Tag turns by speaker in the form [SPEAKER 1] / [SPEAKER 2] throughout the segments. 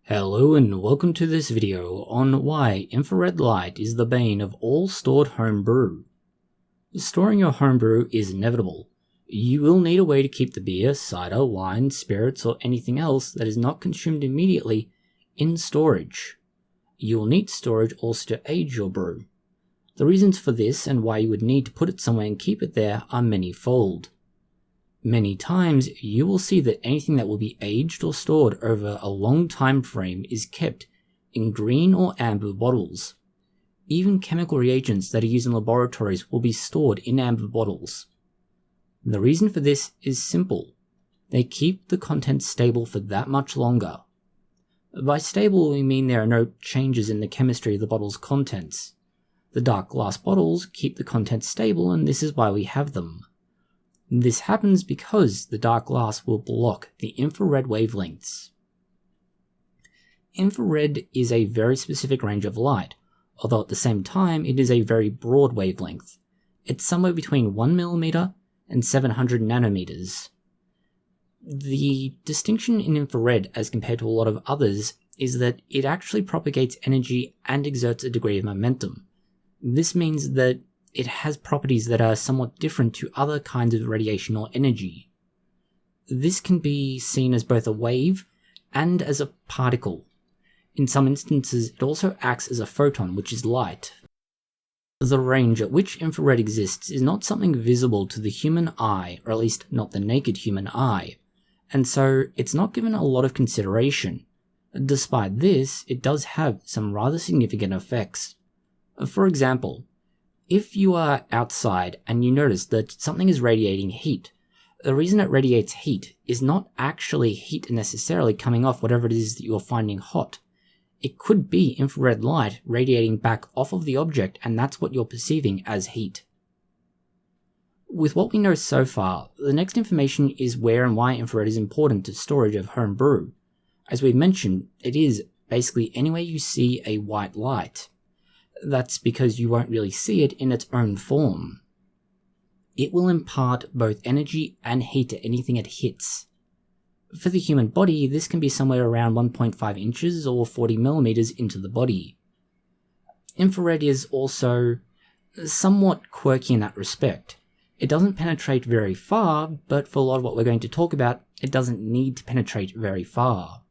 [SPEAKER 1] Hello and welcome to this video on why infrared light is the bane of all stored home brew. Storing your home brew is inevitable. You will need a way to keep the beer, cider, wine, spirits, or anything else that is not consumed immediately in storage. You will need storage also to age your brew. The reasons for this and why you would need to put it somewhere and keep it there are many-fold. Many times, you will see that anything that will be aged or stored over a long time frame is kept in green or amber bottles. Even chemical reagents that are used in laboratories will be stored in amber bottles. The reason for this is simple. They keep the contents stable for that much longer. By stable, we mean there are no changes in the chemistry of the bottle's contents. The dark glass bottles keep the contents stable, and this is why we have them. This happens because the dark glass will block the infrared wavelengths. Infrared is a very specific range of light, although at the same time it is a very broad wavelength. It's somewhere between 1mm and 700 nanometers. The distinction in infrared as compared to a lot of others is that it actually propagates energy and exerts a degree of momentum. This means that it has properties that are somewhat different to other kinds of radiation or energy. This can be seen as both a wave and as a particle. In some instances, it also acts as a photon, which is light. The range at which infrared exists is not something visible to the human eye, or at least not the naked human eye, and so it's not given a lot of consideration. Despite this, it does have some rather significant effects. For example, if you are outside and you notice that something is radiating heat, the reason it radiates heat is not actually heat necessarily coming off whatever it is that you're finding hot. It could be infrared light radiating back off of the object, and that's what you're perceiving as heat. With what we know so far, the next information is where and why infrared is important to storage of home brew. As we've mentioned, it is basically anywhere you see a white light. That's because you won't really see it in its own form. It will impart both energy and heat to anything it hits. For the human body, this can be somewhere around 1.5 inches or 40 millimeters into the body. Infrared is also somewhat quirky in that respect. It doesn't penetrate very far, but for a lot of what we're going to talk about, it doesn't need to penetrate very far.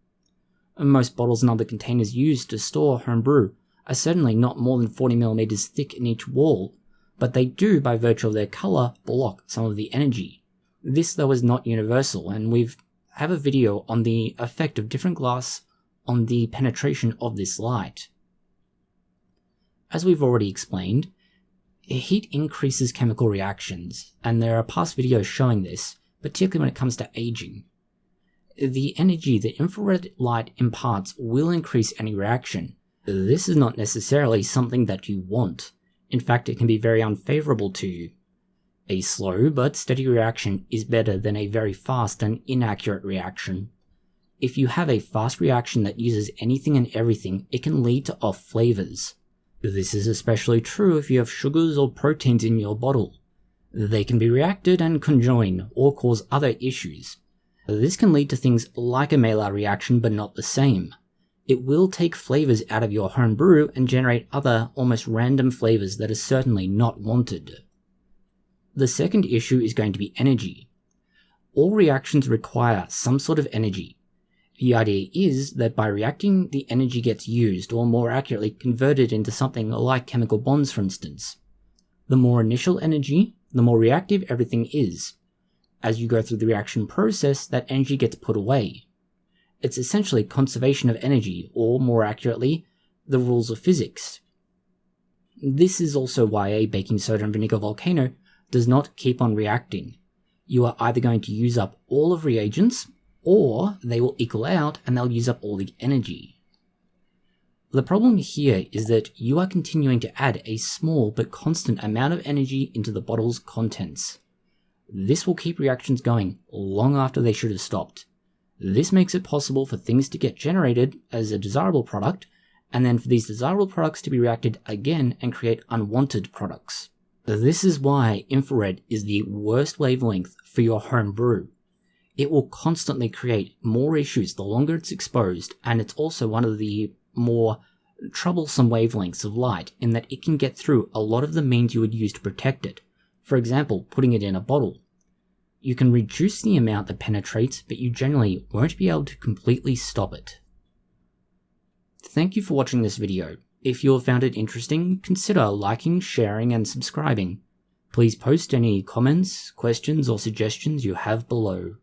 [SPEAKER 1] Most bottles and other containers used to store home brew are certainly not more than 40 millimeters thick in each wall, but they do, by virtue of their color, block some of the energy. This, though, is not universal, and we have a video on the effect of different glass on the penetration of this light. As we've already explained, heat increases chemical reactions, and there are past videos showing this, particularly when it comes to aging. The energy that infrared light imparts will increase any reaction. This is not necessarily something that you want. In fact, it can be very unfavorable to you. A slow but steady reaction is better than a very fast and inaccurate reaction. If you have a fast reaction that uses anything and everything, it can lead to off flavors. This is especially true if you have sugars or proteins in your bottle. They can be reacted and conjoin or cause other issues. This can lead to things like a Maillard reaction, but not the same. It will take flavors out of your home brew and generate other, almost random flavors that are certainly not wanted. The second issue is going to be energy. All reactions require some sort of energy. The idea is that by reacting, the energy gets used, or more accurately, converted into something like chemical bonds, for instance. The more initial energy, the more reactive everything is. As you go through the reaction process, that energy gets put away. It's essentially conservation of energy, or more accurately, the rules of physics. This is also why a baking soda and vinegar volcano does not keep on reacting. You are either going to use up all of reagents, or they will equal out and they'll use up all the energy. The problem here is that you are continuing to add a small but constant amount of energy into the bottle's contents. This will keep reactions going long after they should have stopped. This makes it possible for things to get generated as a desirable product, and then for these desirable products to be reacted again and create unwanted products. This is why infrared is the worst wavelength for your home brew. it will constantly create more issues the longer it's exposed, and it's also one of the more troublesome wavelengths of light in that it can get through a lot of the means you would use to protect it. For example, putting it in a bottle. You can reduce the amount that penetrates, but you generally won't be able to completely stop it. Thank you for watching this video. If you have found it interesting, consider liking, sharing, and subscribing. Please post any comments, questions, or suggestions you have below.